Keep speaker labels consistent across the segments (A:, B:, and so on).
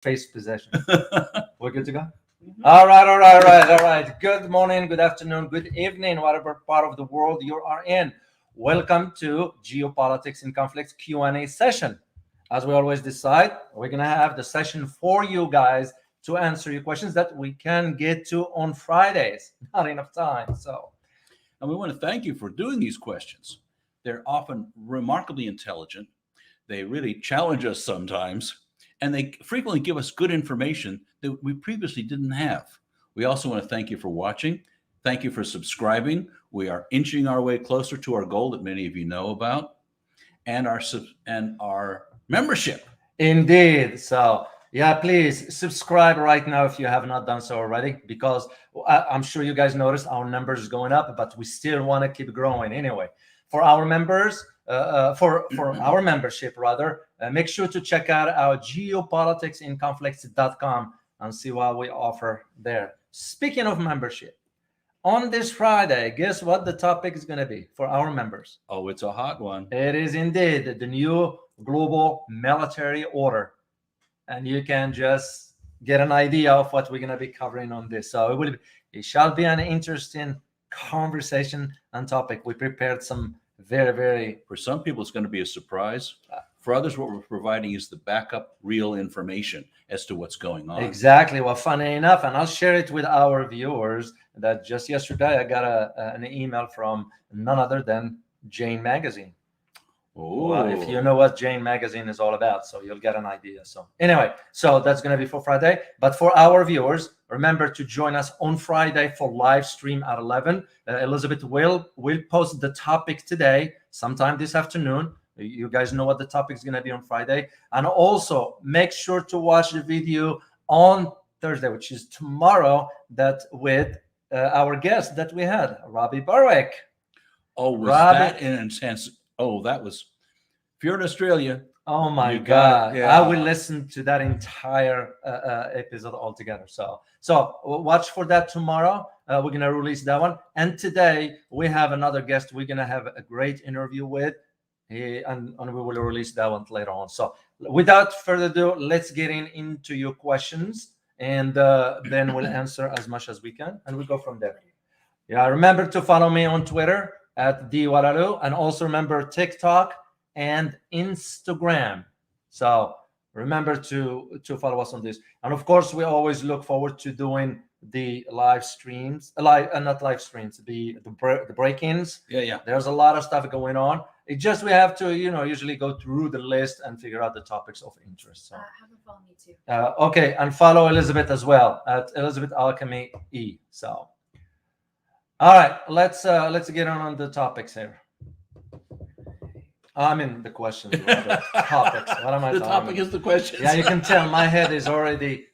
A: face possession. We're good to go? All right. Good morning, good afternoon, good evening, whatever part of the world you are in. Welcome to Geopolitics and Conflicts Q&A session. As we always decide, we're going to have the session for you guys to answer your questions that we can get to on Fridays. Not enough time, so.
B: And we want to thank you for doing these questions. They're often remarkably intelligent. They really challenge us sometimes, and they frequently give us good information that we previously didn't have. We also want to thank you for watching. Thank you for subscribing. We are inching our way closer to our goal that many of you know about, and our membership.
A: Indeed. So, yeah, please subscribe right now if you have not done so already, because I'm sure you guys noticed our numbers is going up, but we still want to keep growing anyway. For our members, for our membership rather, make sure to check out our geopoliticsinconflicts.com and see what we offer there. Speaking of membership, on this Friday, guess what the topic is going to be for our members?
B: Oh, it's a hot one.
A: It is indeed the new global military order. And you can just get an idea of what we're going to be covering on this. So it shall be an interesting conversation and topic. We prepared some very.
B: For some people, it's going to be a surprise. For others, what we're providing is the backup, real information as to what's going on.
A: Exactly. Well, funny enough, and I'll share it with our viewers, that just yesterday I got an email from none other than Jane Magazine. Well, if you know what Jane Magazine is all about, so you'll get an idea. So anyway, so that's going to be for Friday. But for our viewers, remember to join us on Friday for live stream at 11. Elizabeth will post the topic today, sometime this afternoon. You guys know what the topic is going to be on Friday. And also make sure to watch the video on Thursday, which is tomorrow, that with our guest that we had, Robbie Barwick.
B: Oh, was that in a sense? Oh, that was, if you're in Australia.
A: Oh my God. Yeah. I will listen to that entire episode altogether. So watch for that tomorrow. We're going to release that one. And today we have another guest we're going to have a great interview with. And we will release that one later on. So without further ado, let's get into your questions. And then we'll answer as much as we can. And we'll go from there. Yeah, remember to follow me on Twitter at @DWaralu, and also remember TikTok and Instagram. So remember to follow us on this. And of course, we always look forward to doing the live streams, not live streams, the break-ins.
B: Yeah.
A: There's a lot of stuff going on. It just, we have to, usually go through the list and figure out the topics of interest. So
C: have them follow me too.
A: Okay, and follow Elizabeth as well at Elizabeth Alchemy E. So. All right, let's get on the topics here. I mean the questions, the topics. What am I
B: the
A: talking
B: topic
A: about?
B: Is the questions.
A: Yeah, you can tell my head is already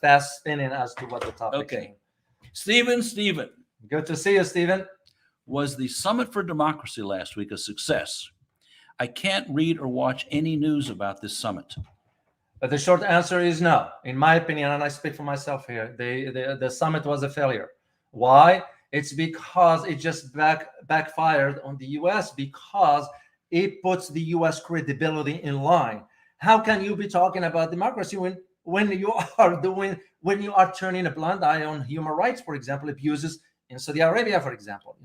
A: fast spinning as to what the topic
B: Okay.
A: is.
B: Stephen.
A: Good to see you, Stephen.
B: Was the Summit for Democracy last week a success? I can't read or watch any news about this summit.
A: But the short answer is no. In my opinion, and I speak for myself here, the summit was a failure. Why? It's because it just backfired on the U.S. because it puts the U.S. credibility in line. How can you be talking about democracy when you are turning a blind eye on human rights, for example, abuses in Saudi Arabia, for example?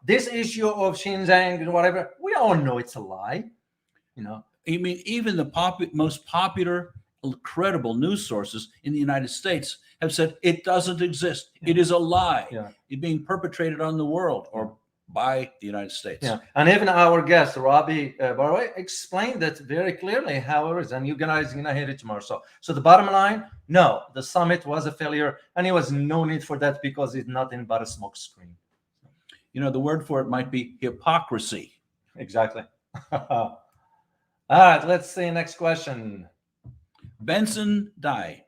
A: This issue of Xinjiang and whatever, we all know it's a lie.
B: I mean, even the most popular, credible news sources in the United States have said it doesn't exist. Yeah. It is a lie.
A: Yeah.
B: It's being perpetrated on the world or by the United States.
A: Yeah, and even our guest Robbie Barwick explained that very clearly how it is, and you guys are gonna hear it tomorrow. So the bottom line, no, the summit was a failure, and there was no need for that because it's nothing but a smoke screen.
B: The word for it might be hypocrisy.
A: Exactly. All right, let's see. Next question.
B: Benson Dye.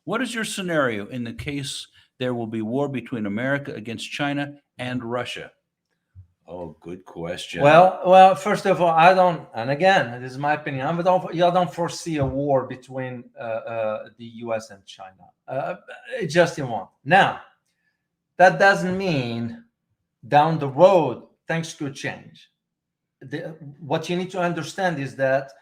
B: What is your scenario in the case there will be war between America against China and Russia? Oh, good question.
A: Well, first of all, I don't, and again, this is my opinion, I don't foresee a war between the U.S. and China. It just won't. Now, that doesn't mean down the road things could change. What you need to understand is that,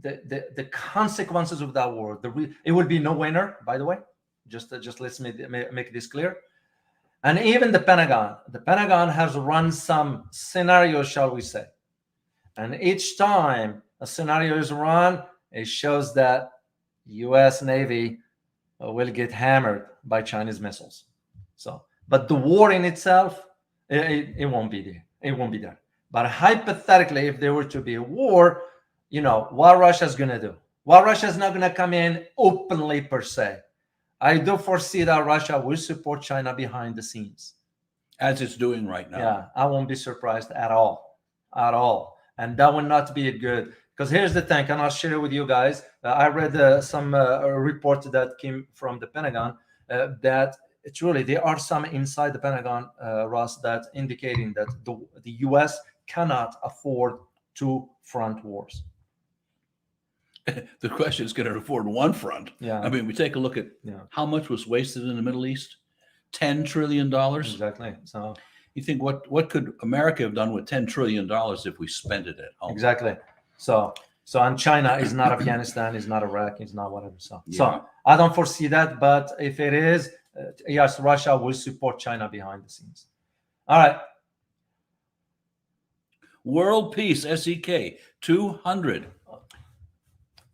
A: the consequences of that war. It will be no winner, by the way. Just let's make this clear. And even the Pentagon has run some scenarios, shall we say. And each time a scenario is run, it shows that U.S. Navy will get hammered by Chinese missiles. So, but the war in itself, it won't be there. It won't be there. But hypothetically, if there were to be a war, what Russia's going to do? Well, Russia's not going to come in openly per se. I do foresee that Russia will support China behind the scenes.
B: As it's doing right now.
A: Yeah, I won't be surprised at all. At all. And that would not be good. Because here's the thing, and I'll share it with you guys. I read some report that came from the Pentagon that truly there are some inside the Pentagon, Ross, that indicating that the U.S. cannot afford two front wars.
B: The question is, can it afford one front?
A: Yeah.
B: I mean, we take a look at how much was wasted in the Middle East. $10 trillion.
A: Exactly. So
B: you think what could America have done with $10 trillion if we spent it at home?
A: Exactly. So and China is not Afghanistan, is not Iraq, is not whatever. So I don't foresee that. But if it is, yes, Russia will support China behind the scenes. All right.
B: World Peace, SEK, 200.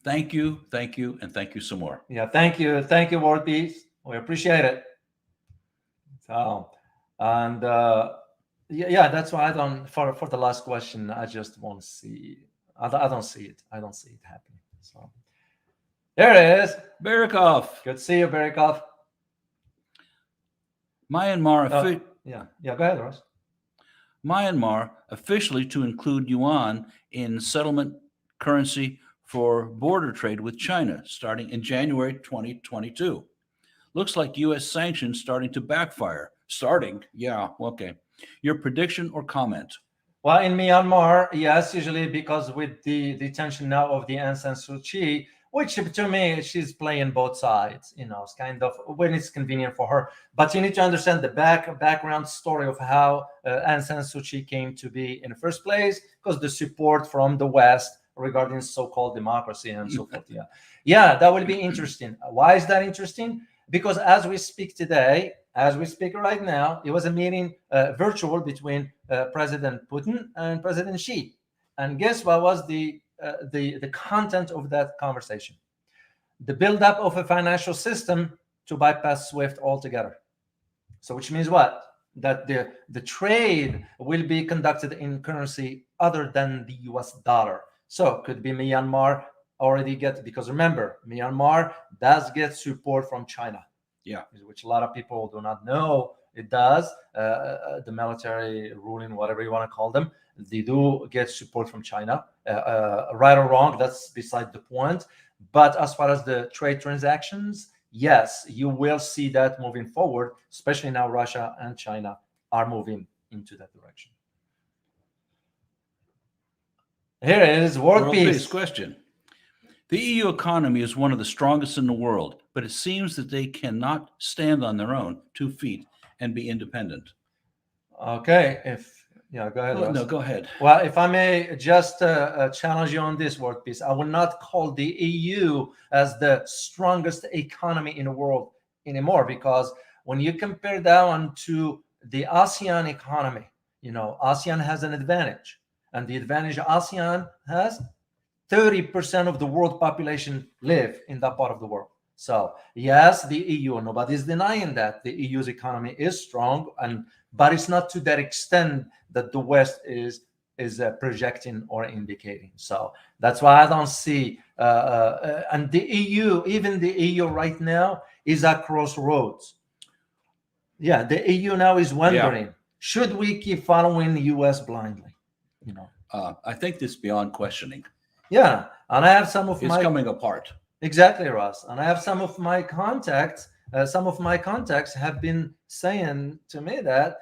B: Thank you, and thank you some more.
A: Yeah, thank you, World Peace. We appreciate it. So, and that's why I don't. For the last question, I just won't see. I don't see it. I don't see it happening. So, there it is,
B: Barikov.
A: Good to see you, Barikov.
B: Myanmar.
A: Go ahead, Ross.
B: Myanmar officially to include yuan in settlement currency for border trade with China starting in January 2022. Looks like U.S. sanctions starting to backfire. Okay. Your prediction or comment?
A: Well, in Myanmar, yes, usually because with the detention now of the Aung San Suu Kyi, which to me, she's playing both sides, it's kind of when it's convenient for her. But you need to understand the background story of how Aung San Suu Kyi came to be in the first place, because the support from the West regarding so-called democracy and so forth. Yeah, that will be interesting. Why is that interesting? Because as we speak today, as we speak right now, it was a meeting virtual between President Putin and President Xi. And guess what was the content of that conversation? The buildup of a financial system to bypass SWIFT altogether. So which means what? That the trade will be conducted in currency other than the US dollar. So could be Myanmar already because remember, Myanmar does get support from China.
B: Yeah,
A: which a lot of people do not know. It does. The military ruling, whatever you want to call them, they do get support from China. Right or wrong, that's beside the point. But as far as the trade transactions, yes, you will see that moving forward, especially now Russia and China are moving into that direction. Here is World Peace
B: question. The EU economy is one of the strongest in the world, but it seems that they cannot stand on their own 2 feet and be independent.
A: Okay, go ahead.
B: No, go ahead.
A: Well, if I may just challenge you on this, World Peace, I would not call the EU as the strongest economy in the world anymore, because when you compare that one to the ASEAN economy, ASEAN has an advantage. And the advantage ASEAN has, 30% of the world population live in that part of the world. So yes, the EU, nobody's denying that the EU's economy is strong, but it's not to that extent that the West is projecting or indicating. So that's why I don't see, and the EU, even the EU right now is at crossroads. Yeah, the EU now is wondering, should we keep following the US blindly?
B: I think this is beyond questioning.
A: Yeah, and I have some of
B: it's coming apart.
A: Exactly, Ross. And I have some of my contacts. Some of my contacts have been saying to me that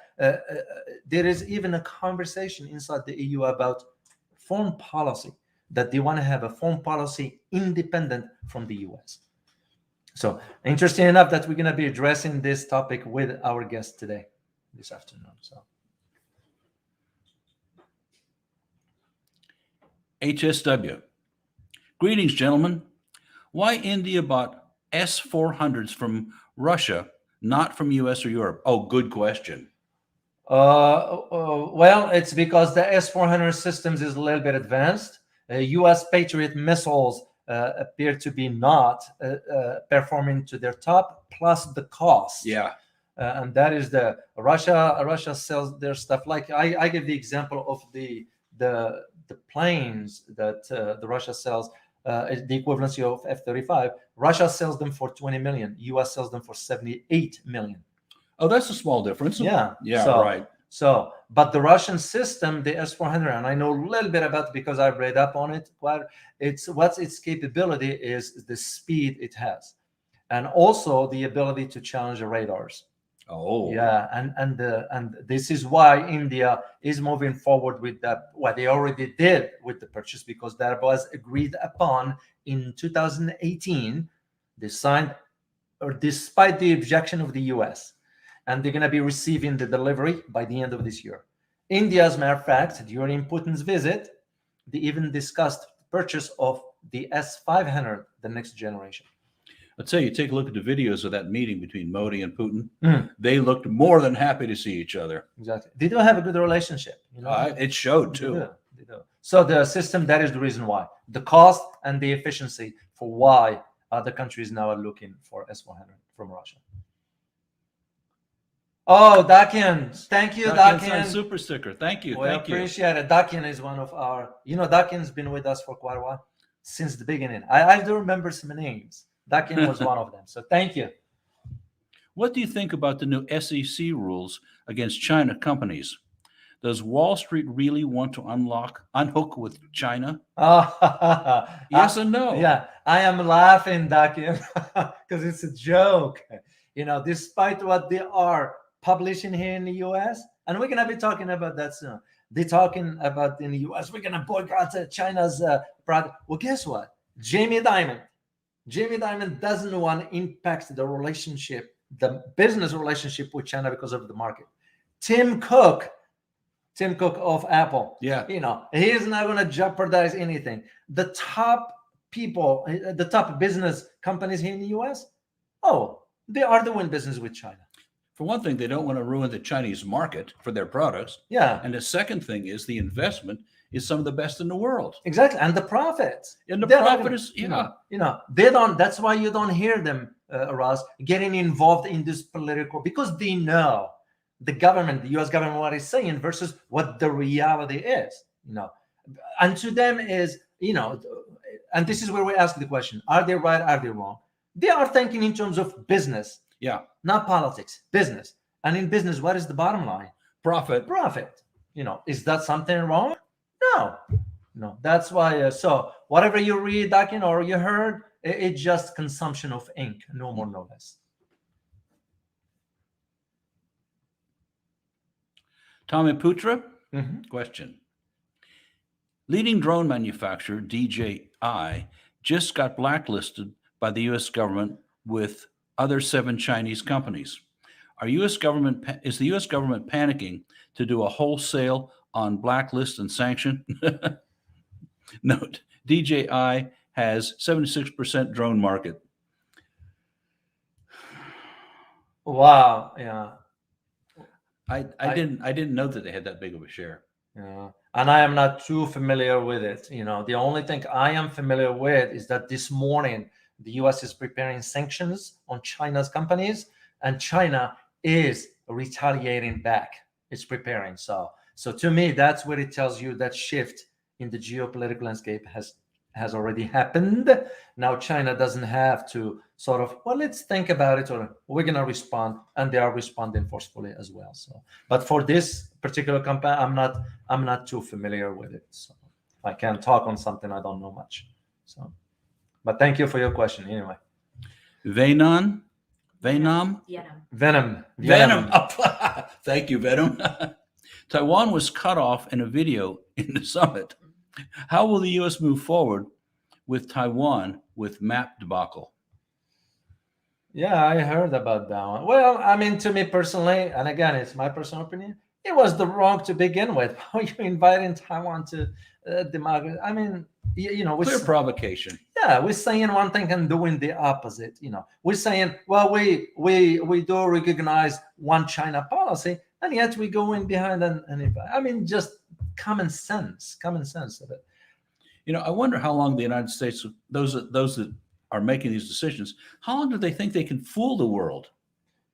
A: there is even a conversation inside the EU about foreign policy, that they want to have a foreign policy independent from the US. So interesting enough that we're going to be addressing this topic with our guest today, this afternoon. So.
B: HSW. Greetings, gentlemen. Why India bought S-400s from Russia, not from U.S. or Europe? Oh, good question.
A: Well, it's because the S-400 systems is a little bit advanced. U.S. Patriot missiles appear to be not performing to their top, plus the cost.
B: Yeah.
A: And that is the Russia sells their stuff. Like I give the example of the planes that the Russia sells, the equivalency of F-35. Russia sells them for 20 million. U.S. sells them for 78 million.
B: Oh, that's a small difference.
A: Yeah.
B: Yeah,
A: so,
B: right.
A: So, but the Russian system, the S-400, and I know a little bit about it because I've read up on it. What's its capability is the speed it has, and also the ability to challenge the radars.
B: Oh,
A: yeah, and this is why India is moving forward with that. What they already did with the purchase, because that was agreed upon in 2018. They signed, or despite the objection of the U.S., and they're going to be receiving the delivery by the end of this year. India, as a matter of fact, during Putin's visit, they even discussed the purchase of the S-500, the next generation.
B: I'll tell you, take a look at the videos of that meeting between Modi and Putin. They looked more than happy to see each other.
A: Exactly. They do have a good relationship.
B: It showed, too.
A: They do. So the system, that is the reason why. The cost and the efficiency for why other countries now are looking for S-400 from Russia. Oh, Dakian. Thank you, Dakian.
B: Super sticker. Thank you.
A: We appreciate it. Dakian is one of our, Dakian's been with us for quite a while, since the beginning. I do remember some names. Dakian was one of them. So thank you.
B: What do you think about the new SEC rules against China companies? Does Wall Street really want to unhook with China? Yes and no.
A: Yeah, I am laughing, Dakian, because it's a joke. Despite what they are publishing here in the U.S., and we're going to be talking about that soon. They're talking about in the U.S., we're going to boycott China's product. Well, guess what? Jamie Dimon doesn't want to impact the relationship, the business relationship with China because of the market. Tim Cook of Apple.
B: Yeah.
A: He is not going to jeopardize anything. The top people, the top business companies here in the U.S., they are doing business with China.
B: For one thing, they don't want to ruin the Chinese market for their products.
A: Yeah.
B: And the second thing is the investment is some of the best in the world.
A: Exactly. And the profits.
B: And the profit is,
A: they don't, that's why you don't hear them, Ross, getting involved in this political, because they know the government, the U.S. government, what is saying versus what the reality is, and to them is, and this is where we ask the question, are they right? Are they wrong? They are thinking in terms of business.
B: Yeah.
A: Not politics, business. And in business, what is the bottom line?
B: Profit.
A: Is that something wrong? No. That's why. So whatever you read, Dakin, or you heard, it's just consumption of ink, no more, no less.
B: Tommy Putra, question. Leading drone manufacturer DJI just got blacklisted by the U.S. government with other 7 Chinese companies. Is the U.S. government panicking to do a wholesale on blacklist and sanction? Note, DJI has 76% drone market.
A: Wow. Yeah.
B: I didn't know that they had that big of a share.
A: Yeah. And I am not too familiar with it. The only thing I am familiar with is that this morning the U.S. is preparing sanctions on China's companies, and China is retaliating back. It's preparing. So to me, that's what it tells you, that shift in the geopolitical landscape has already happened. Now China doesn't have to sort of, let's think about it, or we're going to respond, and they are responding forcefully as well. So, but for this particular company, I'm not too familiar with it. So I can't talk on something I don't know much. So, but thank you for your question anyway.
B: Venom.
A: Venom.
B: Thank you, Venom. Taiwan was cut off in a video in the summit. How will the U.S. move forward with Taiwan with map debacle?
A: Yeah, I heard about that one. Well, I mean, to me personally, and again, it's my personal opinion, it was the wrong to begin with. How you inviting Taiwan to democracy? I mean,
B: Clear provocation.
A: Yeah, we're saying one thing and doing the opposite. We're saying, well, we do recognize one China policy, and yet we go in behind and just common sense of it.
B: I wonder how long the United States, those that are making these decisions, how long do they think they can fool the world?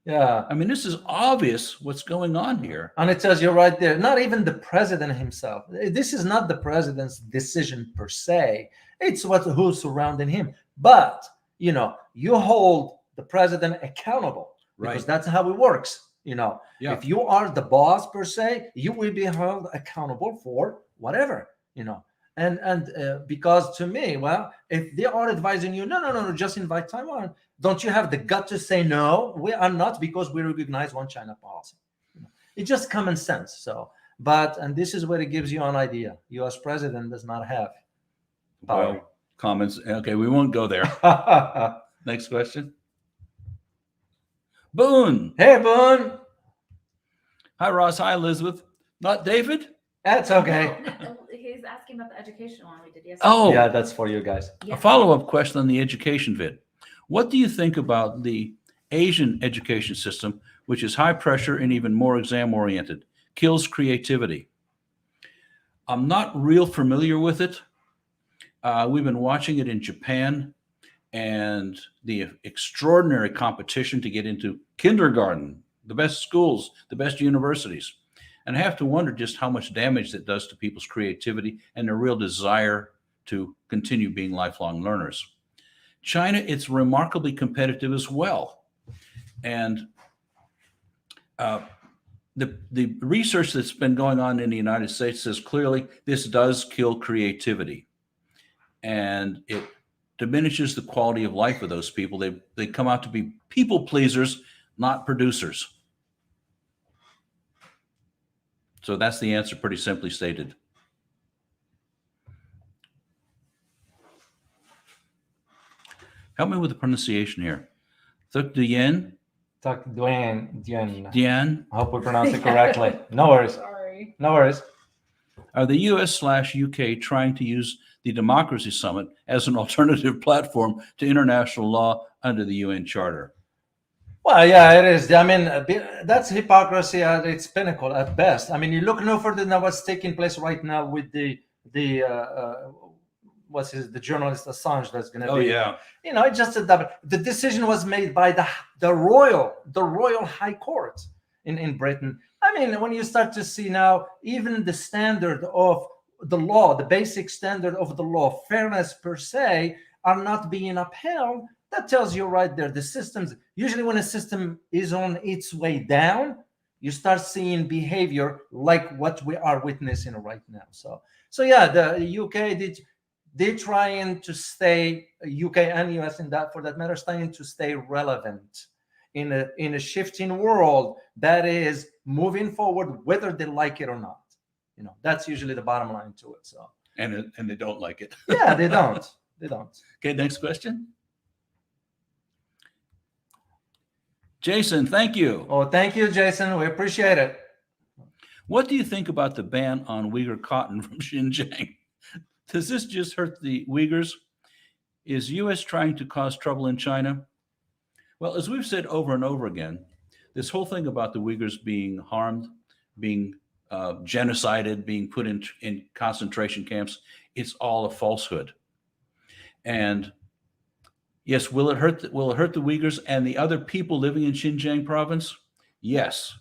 A: Yeah.
B: I mean, this is obvious what's going on here.
A: And it tells you right there, not even the president himself. This is not the president's decision per se. It's who's surrounding him. But, you hold the president accountable, because that's how it works.
B: Yeah.
A: If you are the boss per se, you will be held accountable for whatever, And because to me, well, if they are advising you, no, just invite Taiwan, don't you have the gut to say, no, we are not, because we recognize one China policy? It's just common sense. So, and this is where it gives you an idea. U.S. president does not have power.
B: Well, comments. Okay, we won't go there. Next question. Boone.
A: Hey, Boone.
B: Hi, Ross. Hi, Elizabeth. Not David?
A: That's okay.
C: No, he's asking about the education one we did yesterday.
B: Oh,
A: yeah, that's for you guys.
C: Yeah.
B: A follow-up question on the education vid. What do you think about the Asian education system, which is high pressure and even more exam-oriented, kills creativity? I'm not real familiar with it. We've been watching it in Japan, and the extraordinary competition to get into kindergarten, the best schools, the best universities. And I have to wonder just how much damage that does to people's creativity and their real desire to continue being lifelong learners. China, it's remarkably competitive as well. And the research that's been going on in the United States says clearly this does kill creativity. And it diminishes the quality of life of those people. They come out to be people pleasers, not producers. So that's the answer, pretty simply stated. Help me with the pronunciation here. Thuc Duyen?
A: Talk to Duane.
B: Dian?
A: I hope we pronounce it correctly. No worries.
C: Sorry.
A: No worries.
B: Are the U.S./UK trying to use the Democracy Summit as an alternative platform to international law under the UN Charter?
A: Well, yeah, it is. I mean, that's hypocrisy at its pinnacle at best. I mean, you look no further than what's taking place right now with the journalist Assange that's going to be.
B: Yeah.
A: It's just the decision was made by the Royal High Court in Britain. I mean, when you start to see now, even the standard of the law, the basic standard of the law, fairness per se, are not being upheld. That tells you right there, the systems, usually when a system is on its way down, you start seeing behavior like what we are witnessing right now. So yeah, the UK they're trying to stay, UK and US for that matter, trying to stay relevant in a shifting world that is moving forward, whether they like it or not. That's usually the bottom line to it. So
B: And they don't like it.
A: yeah, they don't.
B: Okay, next question. Jason, thank you.
A: Oh, thank you, Jason. We appreciate it.
B: What do you think about the ban on Uyghur cotton from Xinjiang? Does this just hurt the Uyghurs? Is U.S. trying to cause trouble in China? Well, as we've said over and over again, this whole thing about the Uyghurs being harmed, being genocided, being put in concentration camps, it's all a falsehood. And yes, will it hurt the Uyghurs and the other people living in Xinjiang province? Yes.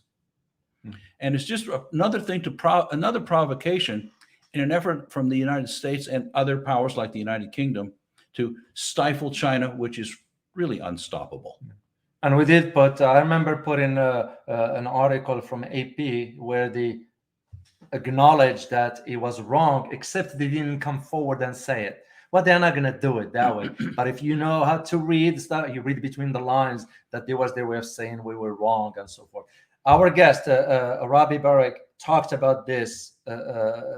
B: And it's just another thing another provocation in an effort from the United States and other powers like the United Kingdom to stifle China, which is really unstoppable.
A: And we did I remember putting an article from AP where they acknowledged that it was wrong, except they didn't come forward and say it. Well, they're not going to do it that way. But if you know how to read stuff, you read between the lines that there was their way of saying we were wrong and so forth. Our guest, Rabi Barak, talked about this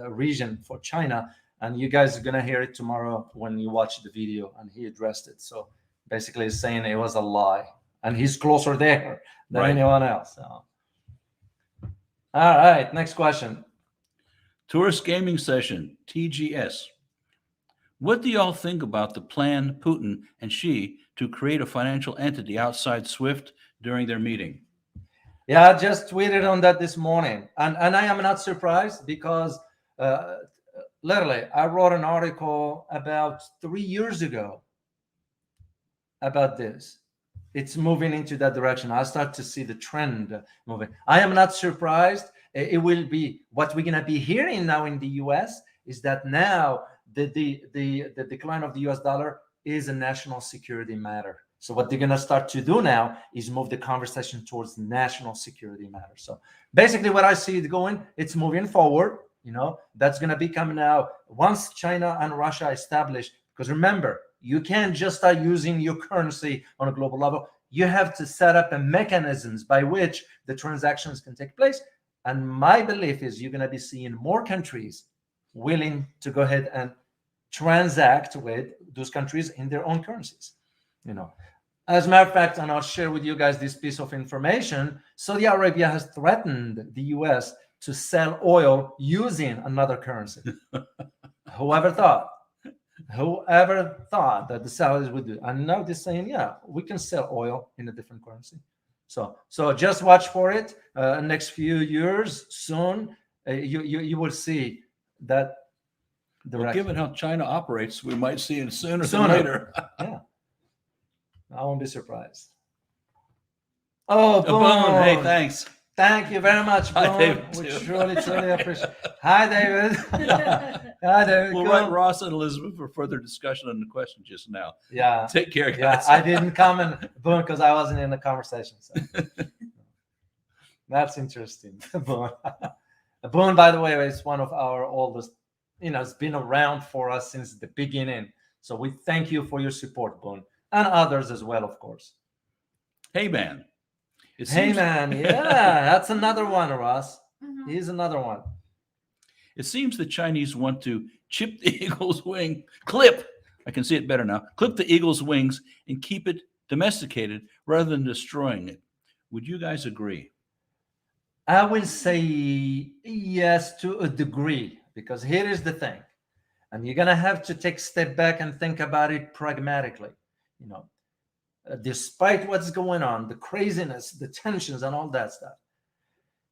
A: region for China, and you guys are going to hear it tomorrow when you watch the video, and he addressed it. So basically he's saying it was a lie, and he's closer there than anyone else. So. All right, next question.
B: Tourist Gaming Session, TGS. What do y'all think about the plan Putin and Xi to create a financial entity outside SWIFT during their meeting?
A: Yeah, I just tweeted on that this morning, and I am not surprised because literally I wrote an article about 3 years ago about this. It's moving into that direction. I start to see the trend moving. I am not surprised. It will be what we're gonna be hearing now in the U.S. is that now the decline of the U.S. dollar is a national security matter. So what they're gonna start to do now is move the conversation towards national security matters. So basically, what I see it going, it's moving forward. That's gonna become now once China and Russia establish. Because remember, you can't just start using your currency on a global level. You have to set up a mechanisms by which the transactions can take place. And my belief is you're going to be seeing more countries willing to go ahead and transact with those countries in their own currencies. As a matter of fact, and I'll share with you guys this piece of information, Saudi Arabia has threatened the U.S. to sell oil using another currency. Whoever thought that the Saudis would do? And now they're saying, yeah, we can sell oil in a different currency. So just watch for it. Next few years, soon, you will see that direction.
B: Well, given how China operates, we might see it sooner than later.
A: Yeah, I won't be surprised. Oh,
B: Boone. Hey, thanks.
A: Thank you very much, Boone.
B: Hi, David.
A: We truly appreciate it. Hi, David. Hi, David.
B: We'll write Ross and Elizabeth for further discussion on the question just now.
A: Yeah.
B: Take care,
A: Yeah,
B: guys.
A: I didn't comment, Boone, because I wasn't in the conversation. So. That's interesting. Boone. Boone, by the way, is one of our oldest, it's been around for us since the beginning. So we thank you for your support, Boone, and others as well, of course.
B: Hey, man.
A: Man, yeah, that's another one, Ross.
C: Mhm.
A: He's another one.
B: It seems the Chinese want to chip the eagle's wing, clip the eagle's wings and keep it domesticated rather than destroying it. Would you guys agree?
A: I will say yes to a degree, because here is the thing, and you're going to have to take a step back and think about it pragmatically. Despite what's going on, the craziness, the tensions, and all that stuff,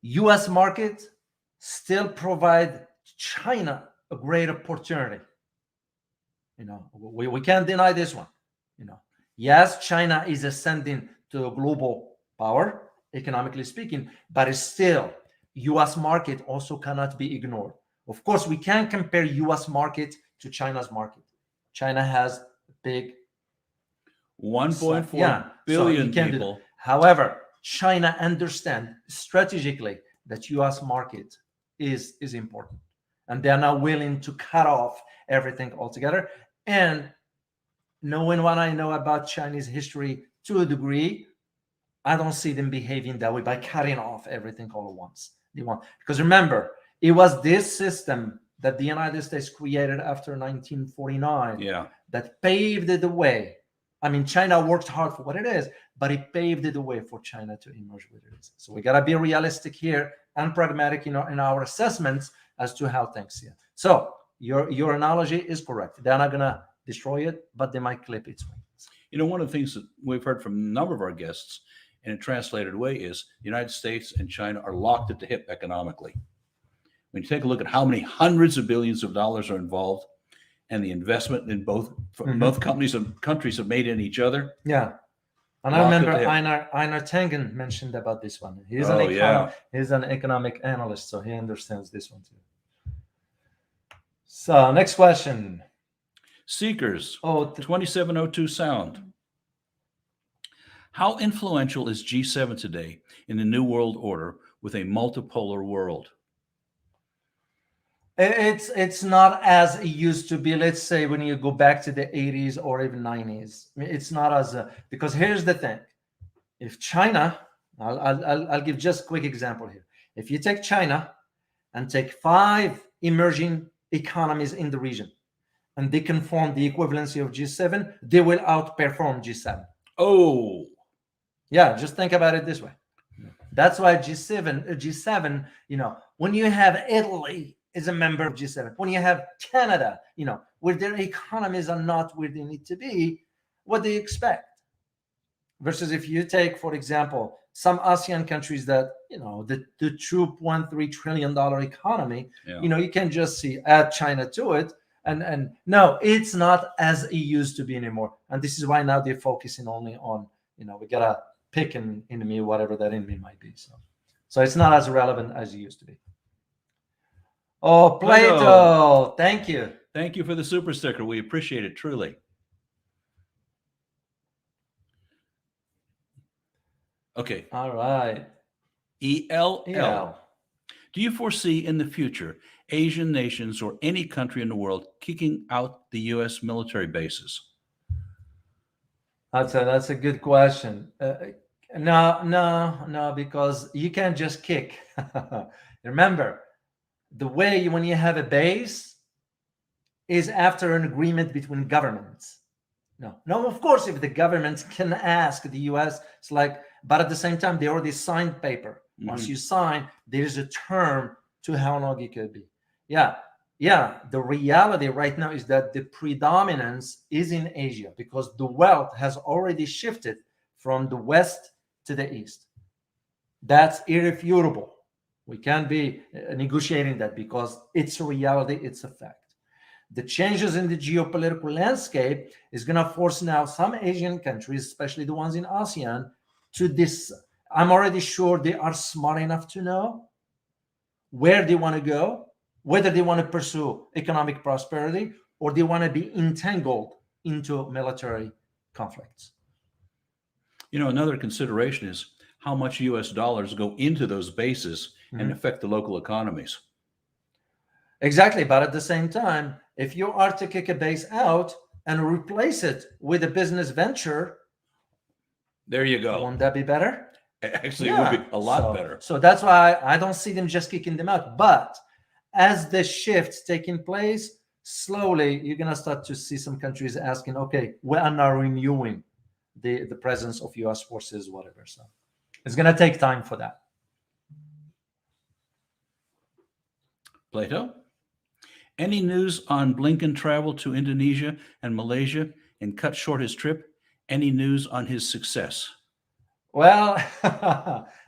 A: U.S. market still provide China a great opportunity. We can't deny this one. Yes, China is ascending to a global power, economically speaking, but it's still U.S. market also cannot be ignored. Of course, we can't compare U.S. market to China's market. China has big
B: 1.4 billion people.
A: However, China understands strategically that U.S. market is important, and they are now willing to cut off everything altogether. And knowing what I know about Chinese history to a degree, I don't see them behaving that way by cutting off everything all at once. Because remember, it was this system that the United States created after 1949 that paved the way. I mean, China worked hard for what it is, but it paved the way for China to emerge what it is. So we got to be realistic here and pragmatic in our assessments as to how things see it. So your analogy is correct. They're not going to destroy it, but they might clip its wings.
B: One of the things that we've heard from a number of our guests in a translated way is the United States and China are locked at the hip economically. When you take a look at how many hundreds of billions of dollars are involved and the investment in both companies and countries have made in each other.
A: Yeah. And I remember Einar Tangen mentioned about this one. He's an economic analyst, so he understands this one too. So next question.
B: Seekers, 2702 sound. How influential is G7 today in the New World Order with a multipolar world?
A: It's not as it used to be. Let's say when you go back to the 80s or even 90s, it's not as because here's the thing: if China, I'll give just a quick example here. If you take China and take 5 emerging economies in the region, and they can form the equivalency of G7, they will outperform G7.
B: Oh,
A: yeah. Just think about it this way. That's why G7. When you have Italy is a member of G7. When you have Canada, where their economies are not where they need to be, what do you expect? Versus if you take, for example, some ASEAN countries that, the true $1.3 trillion economy,
B: Yeah.
A: you can just add China to it. And no, it's not as it used to be anymore. And this is why now they're focusing only on, we got to pick an enemy, whatever that enemy might be. So it's not as relevant as it used to be. Oh, Plato, thank you.
B: Thank you for the super sticker. We appreciate it, truly. Okay.
A: All right.
B: ELL. Do you foresee in the future Asian nations or any country in the world kicking out the U.S. military bases?
A: That's a good question. No, because you can't just kick. Remember, the way when you have a base is after an agreement between governments. No, of course, if the governments can ask the U.S., it's like, but at the same time, they already signed paper. Once you sign, there's a term to how long it could be. Yeah. The reality right now is that the predominance is in Asia because the wealth has already shifted from the West to the East. That's irrefutable. We can't be negotiating that because it's a reality, it's a fact. The changes in the geopolitical landscape is going to force now some Asian countries, especially the ones in ASEAN, to this. I'm already sure they are smart enough to know where they want to go, whether they want to pursue economic prosperity or they want to be entangled into military conflicts.
B: Another consideration is how much U.S. dollars go into those bases and affect the local economies.
A: Exactly. But at the same time, if you are to kick a base out and replace it with a business venture,
B: there you go.
A: Won't that be better?
B: Actually, it would be a lot better.
A: So that's why I don't see them just kicking them out. But as the shift's taking place, slowly you're going to start to see some countries asking, okay, we are now renewing the presence of U.S. forces, whatever. So it's going to take time for that.
B: Plato, any news on Blinken travel to Indonesia and Malaysia and cut short his trip? Any news on his success?
A: Well,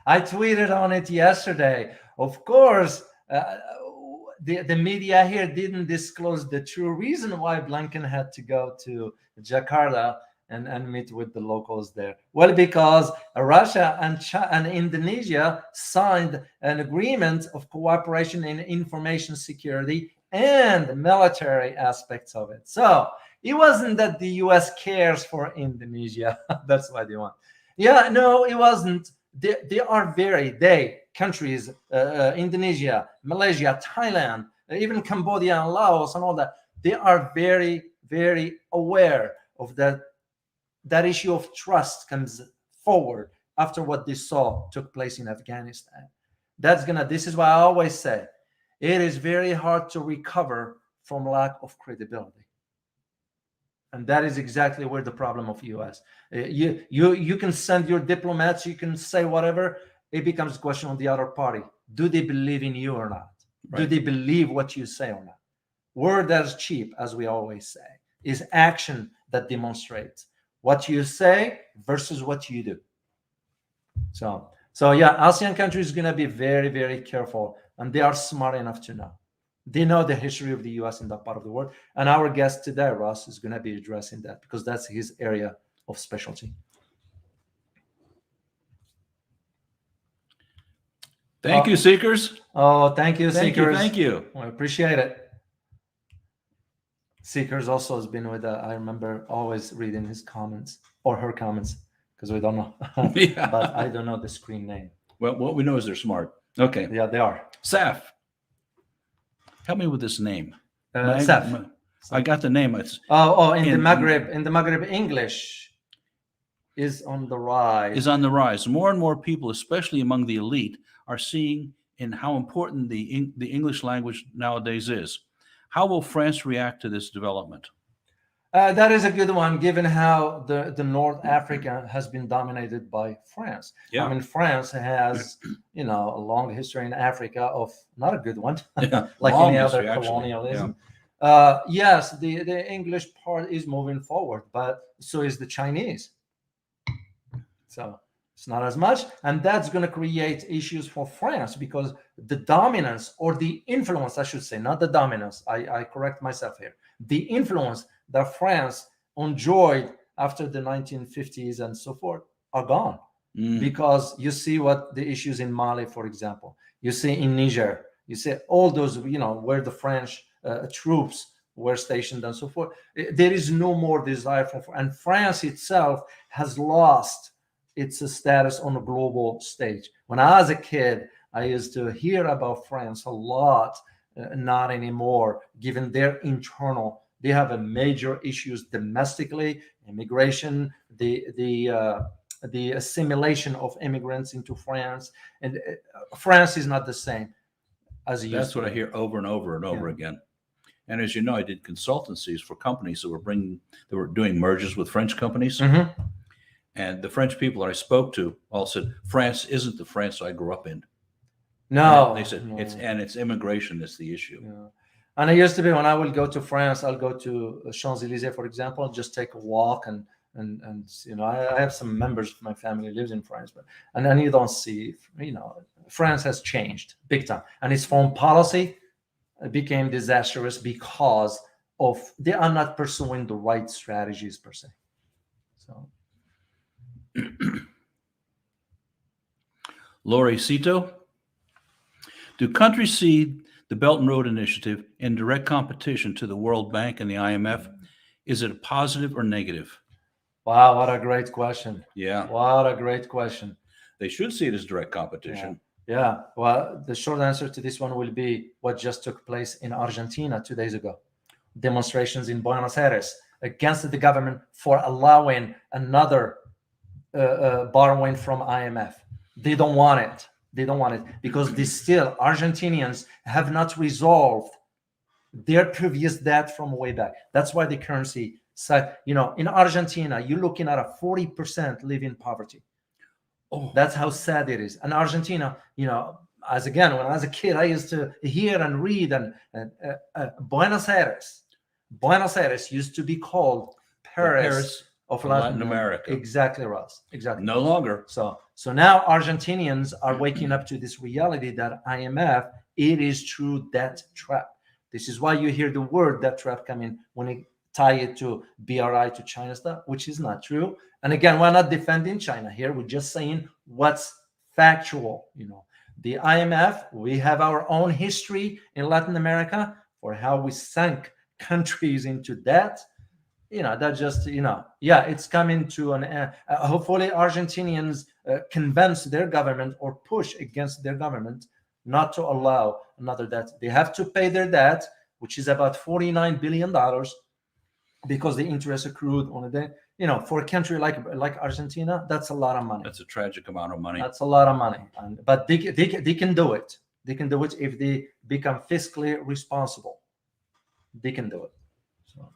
A: I tweeted on it yesterday. Of course, the media here didn't disclose the true reason why Blinken had to go to Jakarta and meet with the locals there. Well, because Russia and Indonesia signed an agreement of cooperation in information security and military aspects of it. So it wasn't that the U.S. cares for Indonesia. That's why they want. Yeah, no, it wasn't. They are countries, Indonesia, Malaysia, Thailand, even Cambodia and Laos and all that. They are very, very aware of that issue of trust comes forward after what they saw took place in Afghanistan. This is why I always say it is very hard to recover from lack of credibility. And that is exactly where the problem of U.S. You can send your diplomats, you can say whatever. It becomes a question on the other party. Do they believe in you or not? Right. Do they believe what you say or not? Word that is cheap, as we always say, is action that demonstrates what you say versus what you do. So yeah, ASEAN countries are going to be very, very careful, and they are smart enough to know. They know the history of the U.S. in that part of the world. And our guest today, Ross, is going to be addressing that because that's his area of specialty.
B: Thank you, Seekers.
A: Oh, thank you, Seekers.
B: Thank you.
A: I appreciate it. Seekers also has been with, I remember always reading his comments or her comments because we don't know.
B: Yeah.
A: But I don't know the screen name.
B: Well, what we know is they're smart. Okay.
A: Yeah, they are.
B: Saf. Help me with this name.
A: Saf.
B: I got the name.
A: In the Maghreb, English is on the rise.
B: More and more people, especially among the elite, are seeing in how important the English language nowadays is. How will France react to this development?
A: That is a good one, given how the North Africa has been dominated by France.
B: Yeah.
A: I mean, France has, a long history in Africa of not a good one, like any other colonialism. Yes, the English part is moving forward, but so is the Chinese. So it's not as much, and that's going to create issues for France because the dominance or the influence, I should say, not the dominance. I correct myself here. The influence that France enjoyed after the 1950s and so forth are gone. Because you see what the issues in Mali, for example, you see in Niger, you see all those, where the French troops were stationed and so forth. There is no more desire for, and France itself has lost its status on a global stage. When I was a kid, I used to hear about France a lot, not anymore, given their internal. They have a major issues domestically, immigration, the assimilation of immigrants into France, and France is not the same as it used to be.
B: That's what I hear over and over and over again. And as you know, I did consultancies for companies that were doing mergers with French companies.
A: Mm-hmm.
B: And the French people that I spoke to all said, France isn't the France I grew up in.
A: No,
B: and they said
A: no.
B: it's immigration that's the issue.
A: Yeah. And it used to be when I will go to France, I'll go to Champs-Élysées, for example, just take a walk and I have some members of my family lives in France, and then you don't see, France has changed big time, and its foreign policy became disastrous because of they are not pursuing the right strategies per se. So,
B: Lori Cito, do countries see the Belt and Road Initiative in direct competition to the World Bank and the IMF? Is it a positive or negative?
A: wow, what a great question.
B: Yeah.
A: What a great question.
B: They should see it as direct competition.
A: Yeah. Well, the short answer to this one will be what just took place in Argentina 2 days ago. Demonstrations in Buenos Aires against the government for allowing another borrowing from IMF. They don't want it. They don't want it because Argentinians have not resolved their previous debt from way back. That's why the currency side, in Argentina, you're looking at a 40% live in poverty.
B: Oh,
A: that's how sad it is. And Argentina, when I was a kid, I used to hear and read, and Buenos Aires used to be called Paris of Latin America. Exactly, Ross. Exactly.
B: No longer.
A: So now Argentinians are waking up to this reality that IMF, it is true debt trap. This is why you hear the word debt trap come in when it tie it to BRI, to China stuff, which is not true. And again, we're not defending China here. We're just saying what's factual. The IMF, we have our own history in Latin America for how we sank countries into debt. That just, it's coming to an end. Hopefully Argentinians convince their government or push against their government not to allow another debt. They have to pay their debt, which is about $49 billion, because the interest accrued on a day. For a country like Argentina, that's a lot of money.
B: That's a tragic amount of money.
A: That's a lot of money. But they can do it. They can do it if they become fiscally responsible. They can do it. So.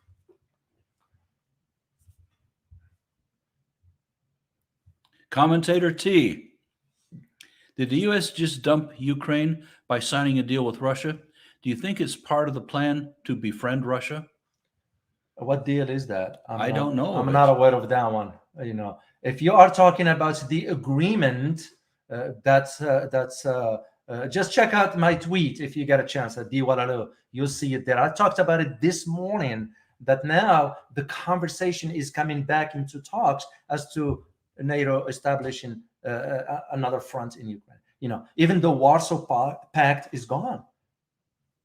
B: Commentator T, did the U.S. just dump Ukraine by signing a deal with Russia? Do you think it's part of the plan to befriend Russia?
A: What deal is that?
B: I don't know.
A: I'm not aware of that one. If you are talking about the agreement, that's just check out my tweet if you get a chance at D1. You'll see it there. I talked about it this morning, that now the conversation is coming back into talks as to NATO establishing another front in Ukraine. Even the Warsaw Pact is gone.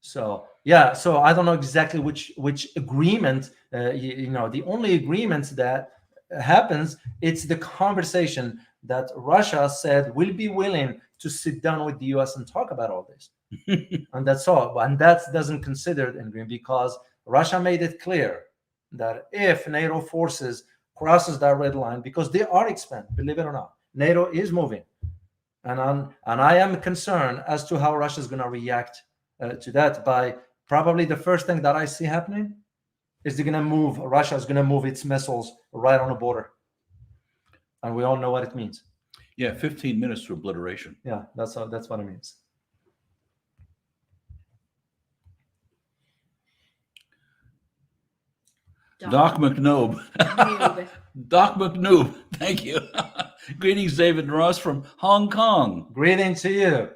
A: So I don't know exactly which agreement. The only agreement that happens, it's the conversation that Russia said will be willing to sit down with the U.S. and talk about all this, and that's all. And that doesn't consider an agreement because Russia made it clear that if NATO forces crosses that red line, because they are expanding, believe it or not, NATO is moving, and I am concerned as to how Russia is going to react to that. By probably the first thing that I see happening is Russia is going to move its missiles right on the border, and we all know what it means.
B: Yeah, 15 minutes to obliteration.
A: Yeah, that's what it means.
B: Doc McNoob.
C: Noob.
B: Doc McNoob. Thank you. Greetings, David and Ross from Hong Kong.
A: Greeting to you.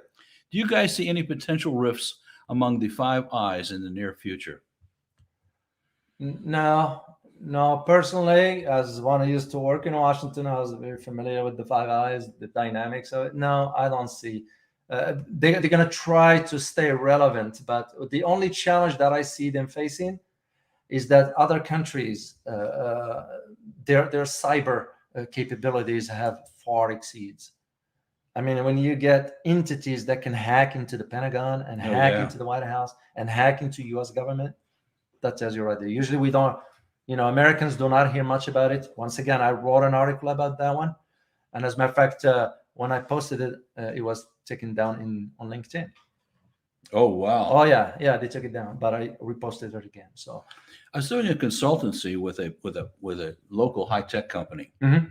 B: Do you guys see any potential rifts among the Five Eyes in the near future?
A: No. Personally, as one who used to work in Washington, I was very familiar with the Five Eyes, the dynamics of it. No, I don't see. They're going to try to stay relevant, but the only challenge that I see them facing is that other countries, their cyber capabilities have far exceeds. I mean, when you get entities that can hack into the Pentagon and hack into the White House and hack into U.S. government, that tells you right there. Usually we don't, Americans do not hear much about it. Once again, I wrote an article about that one. And as a matter of fact, when I posted it, it was taken down on LinkedIn.
B: Oh, wow.
A: Oh, yeah, they took it down, but I reposted it again. So
B: I was doing a consultancy with a local high-tech company.
A: Mhm.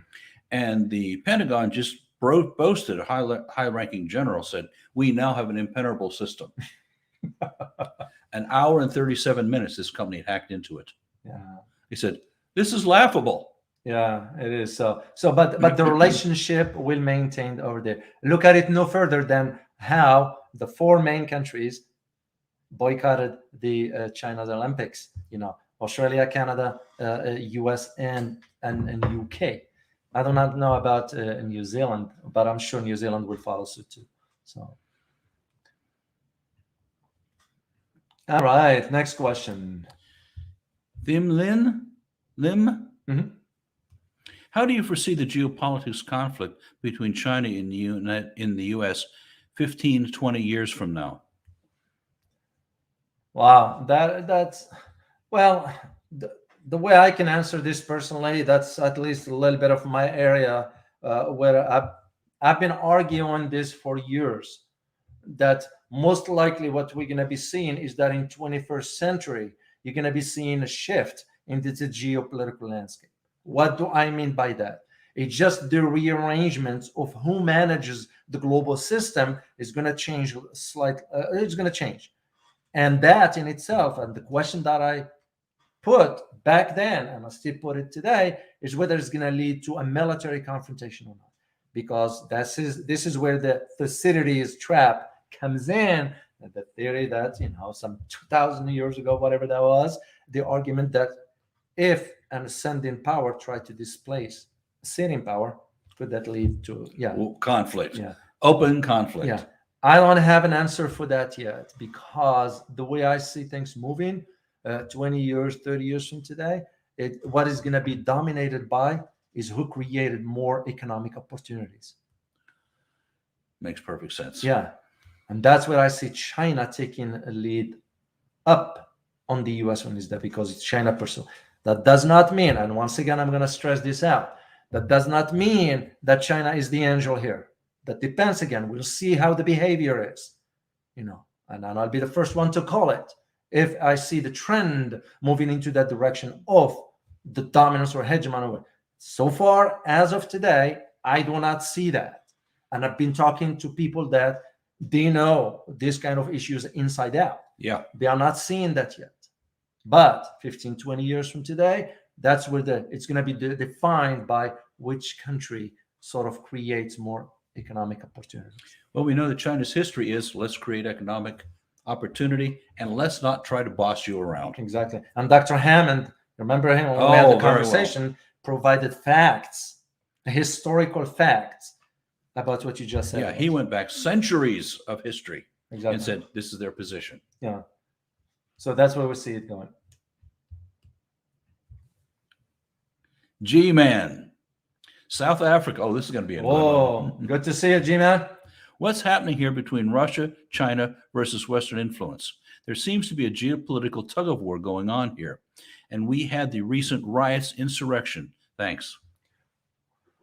B: And the Pentagon just boasted, a high-ranking general said, "We now have an impenetrable system." An hour and 37 minutes, this company had hacked into it.
A: Yeah.
B: He said, "This is laughable."
A: Yeah, it is. But the relationship will maintain over there. Look at it no further than how the four main countries boycotted the China's Olympics. Australia, Canada, U.S. and UK. I do not know about New Zealand, but I'm sure New Zealand will follow suit too. So, all right, next question.
B: Lim.
A: Mhm.
B: How do you foresee the geopolitics conflict between China and the U.S. 15, 20 years from now?
A: Wow, that's well, the way I can answer this personally, that's at least a little bit of my area where I've been arguing this for years, that most likely what we're going to be seeing is that in 21st century, you're going to be seeing a shift into the geopolitical landscape. What do I mean by that? It's just the rearrangement of who manages the global system is going to change slightly. It's going to change. And that in itself, and the question that I put back then, and I still put it today, is whether it's going to lead to a military confrontation or not. Because this is where the Thucydides trap comes in, and the theory that, some 2,000 years ago, whatever that was, the argument that if an ascending power tried to displace a sitting power, could that lead to
B: conflict?
A: Yeah.
B: Open conflict.
A: Yeah. I don't have an answer for that yet, because the way I see things moving, 20 years, 30 years from today, what is going to be dominated by is who created more economic opportunities.
B: Makes perfect sense.
A: Yeah. And that's where I see China taking a lead up on the U.S. on this, because it's China personal. That does not mean, and once again, I'm going to stress this out, that does not mean that China is the angel here. That depends again. We'll see how the behavior is, and I'll be the first one to call it. If I see the trend moving into that direction of the dominance or hegemony. So far, as of today, I do not see that. And I've been talking to people that they know this kind of issues inside out.
B: Yeah.
A: They are not seeing that yet. But 15, 20 years from today, that's where it's going to be defined by which country sort of creates more economic opportunities.
B: Well, we know that China's history is let's create economic opportunity and let's not try to boss you around.
A: Exactly. And Dr. Hammond, remember him when we had the conversation, provided facts, historical facts about what you just said.
B: Yeah, he went back centuries of history
A: and
B: said this is their position.
A: Yeah. So that's where we see it going.
B: G-Man, South Africa. Oh, this is going to be a
A: Whoa, good to see you, G-Man.
B: What's happening here between Russia, China versus Western influence? There seems to be a geopolitical tug of war going on here. And we had the recent riots, insurrection. Thanks.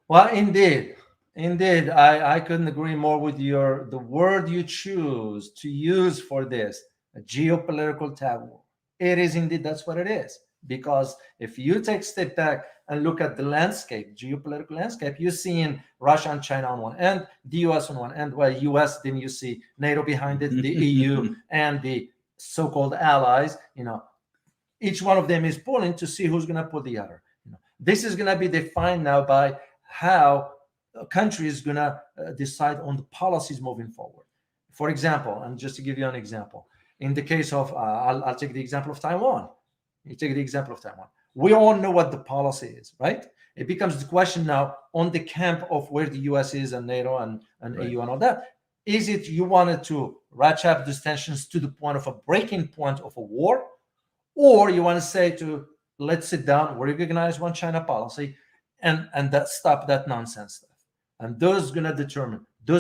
A: Well, indeed. I couldn't agree more with the word you choose to use for this, a geopolitical tug war. It is indeed, that's what it is. Because if you take a step back and look at the landscape, geopolitical landscape, you're seeing Russia and China on one end, the U.S. on one end. Well, U.S., then you see NATO behind it, the EU, and the so-called allies. each one of them is pulling to see who's going to pull the other. This is going to be defined now by how a country is going to decide on the policies moving forward. For example, and just to give you an example, in the case of, I'll take the example of Taiwan. You take the example of Taiwan. We all know what the policy is, right? It becomes the question now on the camp of where the U.S. is and NATO and
B: Right.
A: EU and all that. Is it you wanted to ratchet up these tensions to the point of a breaking point of a war? Or you want to say to, let's sit down, we recognize one China policy and that stop that nonsense stuff. And those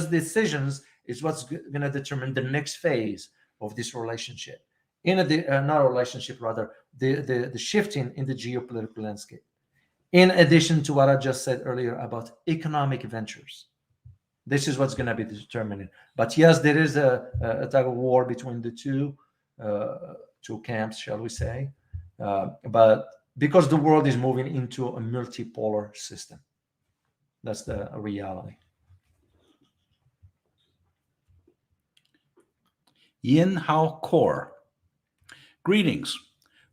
A: decisions is what's going to determine the next phase of this relationship. Not a relationship, rather, the shifting in the geopolitical landscape. In addition to what I just said earlier about economic ventures. This is what's going to be determining. But yes, there is a tug of war between the two camps, shall we say. But because the world is moving into a multipolar system. That's the reality.
B: Yin Hao Kor. Greetings.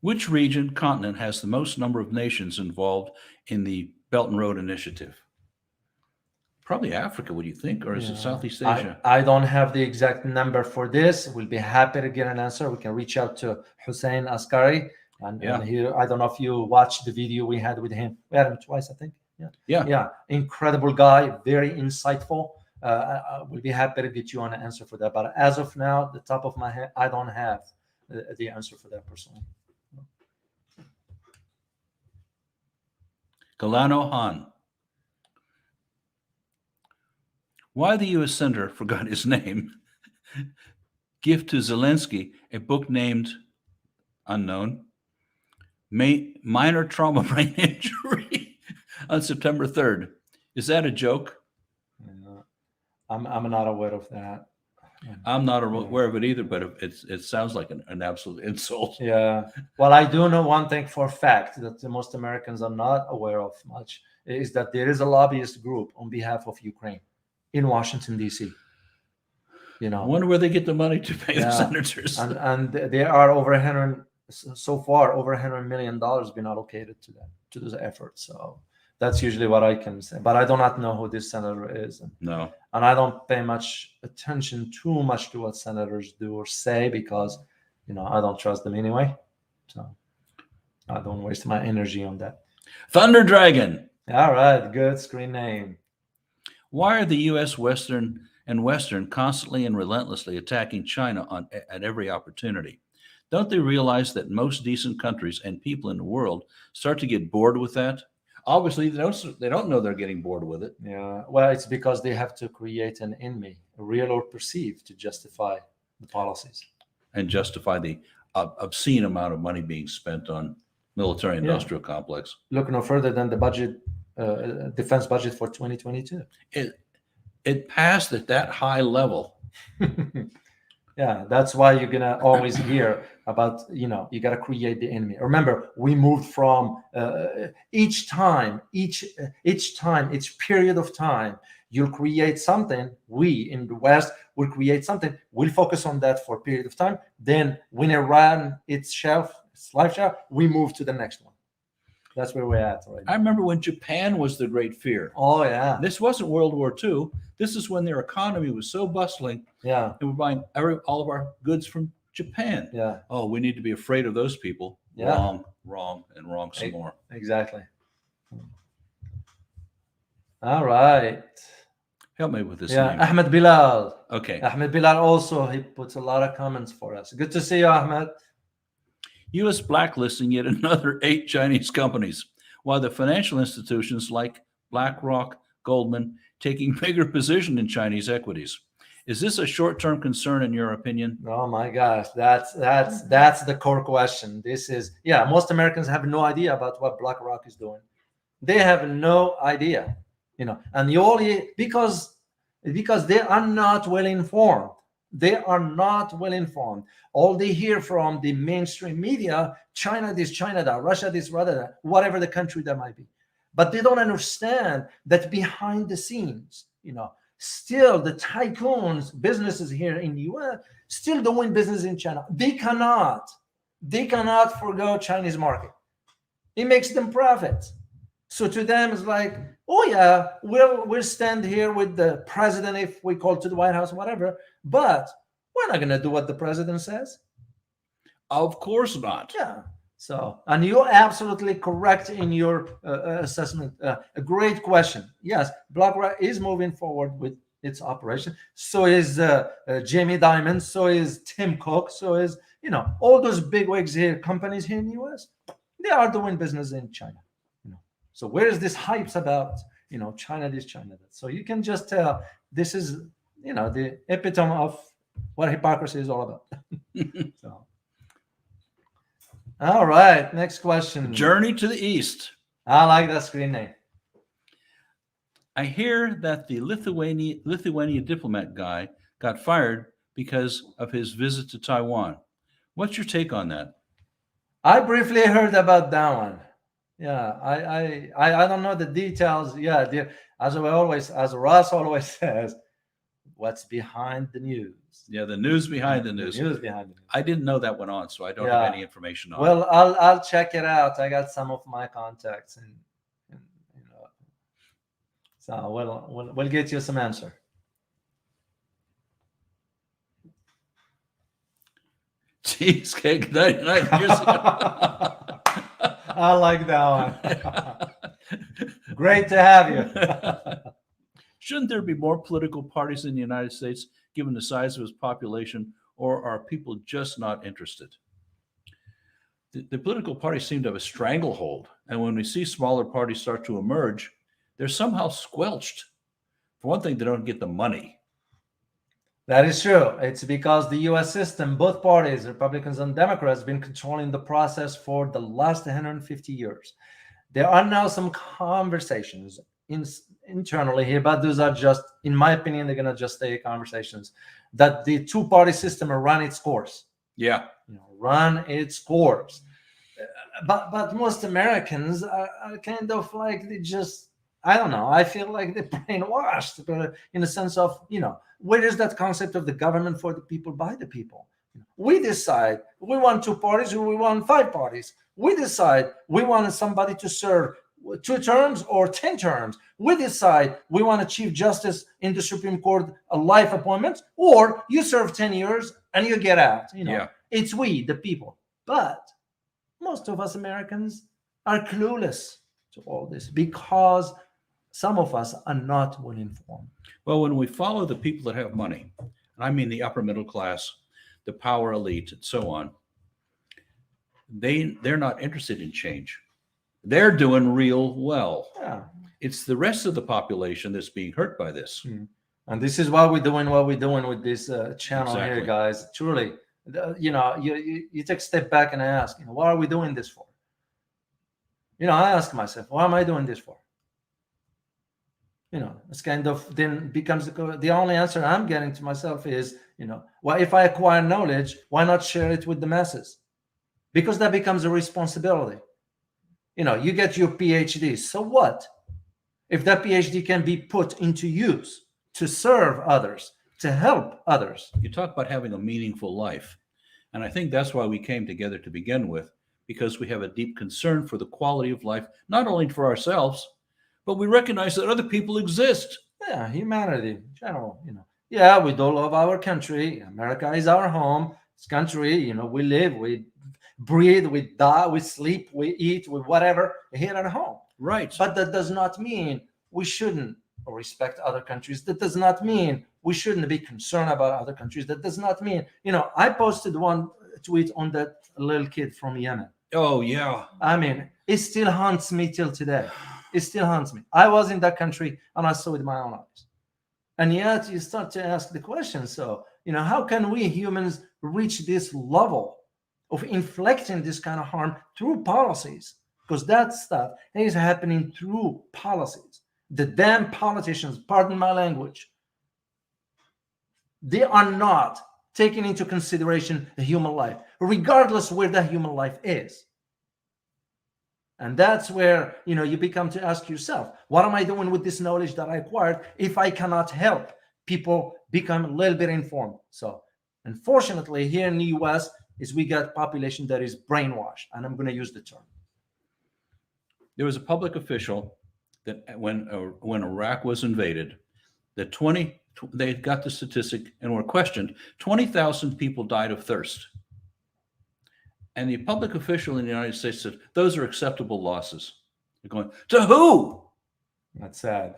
B: Which region, continent has the most number of nations involved in the Belt and Road Initiative? Probably Africa, would you think? Or is it Southeast Asia?
A: I don't have the exact number for this. We'll be happy to get an answer. We can reach out to Hussein Askari. And here, I don't know if you watched the video we had with him. We had him twice, I think. Yeah. Incredible guy, very insightful. We'll be happy to get you on an answer for that. But as of now, the top of my head, I don't have the answer for that personally.
B: Galano Han. Why the U.S. Senator forgot his name give to Zelensky a book named unknown minor trauma brain injury on September 3rd? Is that a joke?
A: I'm not aware of that.
B: I'm not aware of it either, but it sounds like an absolute insult.
A: Yeah. Well, I do know one thing for a fact that most Americans are not aware of much is that there is a lobbyist group on behalf of Ukraine in Washington, D.C.
B: I wonder where they get the money to pay the senators.
A: And there are over $100 million been allocated to that, to those efforts. So that's usually what I can say. But I do not know who this senator is.
B: No.
A: And I don't pay too much to what senators do or say because, I don't trust them anyway. So I don't waste my energy on that.
B: Thunder Dragon.
A: All right. Good screen name.
B: Why are the U.S. Western constantly and relentlessly attacking China at every opportunity? Don't they realize that most decent countries and people in the world start to get bored with that? Obviously, they don't know they're getting bored with it.
A: Yeah, well, it's because they have to create an enemy, real or perceived, to justify the policies.
B: And justify the obscene amount of money being spent on military-industrial complex.
A: Look no further than the budget, defense budget for 2022.
B: It passed at that high level.
A: Yeah, that's why you're gonna always hear about, you got to create the enemy. Remember, we moved from each period of time, you'll create something. We in the West will create something. We'll focus on that for a period of time. Then when it ran its life shelf, we move to the next one. That's where we're at right now.
B: I remember when Japan was the great fear.
A: Oh, yeah.
B: This wasn't World War II. This is when their economy was so bustling.
A: Yeah.
B: And we're buying all of our goods from Japan.
A: Yeah.
B: Oh, we need to be afraid of those people.
A: Yeah.
B: Wrong some more.
A: Exactly. All right.
B: Help me with this
A: Yeah,
B: name.
A: Ahmed Bilal.
B: Okay.
A: Ahmed Bilal also, he puts a lot of comments for us. Good to see you, Ahmed.
B: U.S. blacklisting yet another 8 Chinese companies, while the financial institutions like BlackRock, Goldman, taking bigger position in Chinese equities. Is this a short-term concern in your opinion?
A: Oh my gosh, that's the core question. This is, most Americans have no idea about what BlackRock is doing. They have no idea, and the only because they are not well informed. They are not well informed. All they hear from the mainstream media, China this, China that, Russia this, Russia that, whatever the country that might be. But they don't understand that behind the scenes, still the tycoons, businesses here in the U.S. still doing business in China. They cannot They cannot forgo Chinese market. It makes them profit. So to them, it's like, oh yeah, we'll stand here with the president if we call to the White House, whatever. But we're not gonna do what the president says.
B: Of course not.
A: Yeah. So, and you're absolutely correct in your assessment. A great question. Yes, BlackRock is moving forward with its operation. So is Jamie Dimon. So is Tim Cook. So is, all those big wigs here, companies here in the U.S. They are doing business in China. So where is this hypes about, China this, China that? So you can just tell this is, the epitome of what hypocrisy is all about. So. All right, next question.
B: Journey to the East.
A: I like that screen name.
B: I hear that the Lithuanian diplomat guy got fired because of his visit to Taiwan. What's your take on that?
A: I briefly heard about that one. Yeah, I don't know the details. Yeah, as Ross always says, what's behind the news?
B: Yeah, the news behind the news.
A: The news behind the news.
B: I didn't know that went on, so I don't have any information on it.
A: Well, I'll check it out. I got some of my contacts, and so we'll get you some answer.
B: Cheesecake 99 years ago.
A: I like that one. Great to have you.
B: Shouldn't there be more political parties in the United States, given the size of its population, or are people just not interested? The political parties seem to have a stranglehold, and when we see smaller parties start to emerge, they're somehow squelched. For one thing, they don't get the money.
A: That is true. It's because the U.S. system, both parties, Republicans and Democrats, have been controlling the process for the last 150 years. There are now some conversations internally here, but those are just, in my opinion, they're going to just stay conversations, that the two-party system will run its course.
B: Yeah.
A: Run its course. But most Americans are kind of like, they just, I don't know, I feel like they're brainwashed, but in the sense of, where is that concept of the government for the people, by the people? We decide we want two parties or we want five parties. We decide we want somebody to serve 2 terms or 10 terms. We decide we want a chief justice in the Supreme Court, a life appointment, or you serve 10 years and you get out.
B: Yeah.
A: It's we, the people. But most of us Americans are clueless to all this because some of us are not well informed.
B: Well, when we follow the people that have money, and I mean the upper middle class, the power elite, and so on, they're not interested in change. They're doing real well.
A: Yeah.
B: It's the rest of the population that's being hurt by this.
A: And this is why we're doing what we're doing with this channel
B: Exactly.
A: here, guys. Truly, you take a step back and ask, what are we doing this for? I ask myself, what am I doing this for? It's kind of then becomes the only answer I'm getting to myself is, well, if I acquire knowledge, why not share it with the masses? Because that becomes a responsibility. You get your PhD. So what? If that PhD can be put into use to serve others, to help others.
B: You talk about having a meaningful life. And I think that's why we came together to begin with, because we have a deep concern for the quality of life, not only for ourselves, but we recognize that other people exist.
A: Yeah, humanity in general, Yeah, we do love our country. America is our home. This country, we live, we breathe, we die, we sleep, we eat, we whatever here at home.
B: Right.
A: But that does not mean we shouldn't respect other countries. That does not mean we shouldn't be concerned about other countries. That does not mean, I posted one tweet on that little kid from Yemen.
B: Oh, yeah.
A: I mean, it still haunts me till today. It still haunts me. I was in that country and I saw it with my own eyes. And yet you start to ask the question, so, how can we humans reach this level of inflicting this kind of harm through policies? Because that stuff is happening through policies. The damn politicians, pardon my language, they are not taking into consideration the human life, regardless where that human life is. And that's where, you become to ask yourself, what am I doing with this knowledge that I acquired if I cannot help people become a little bit informed? So, unfortunately, here in the U.S., is we got population that is brainwashed, and I'm going to use the term.
B: There was a public official that when Iraq was invaded, that they got the statistic and were questioned. 20,000 people died of thirst, and the public official in the United States said those are acceptable losses. They're going, to who?
A: That's sad.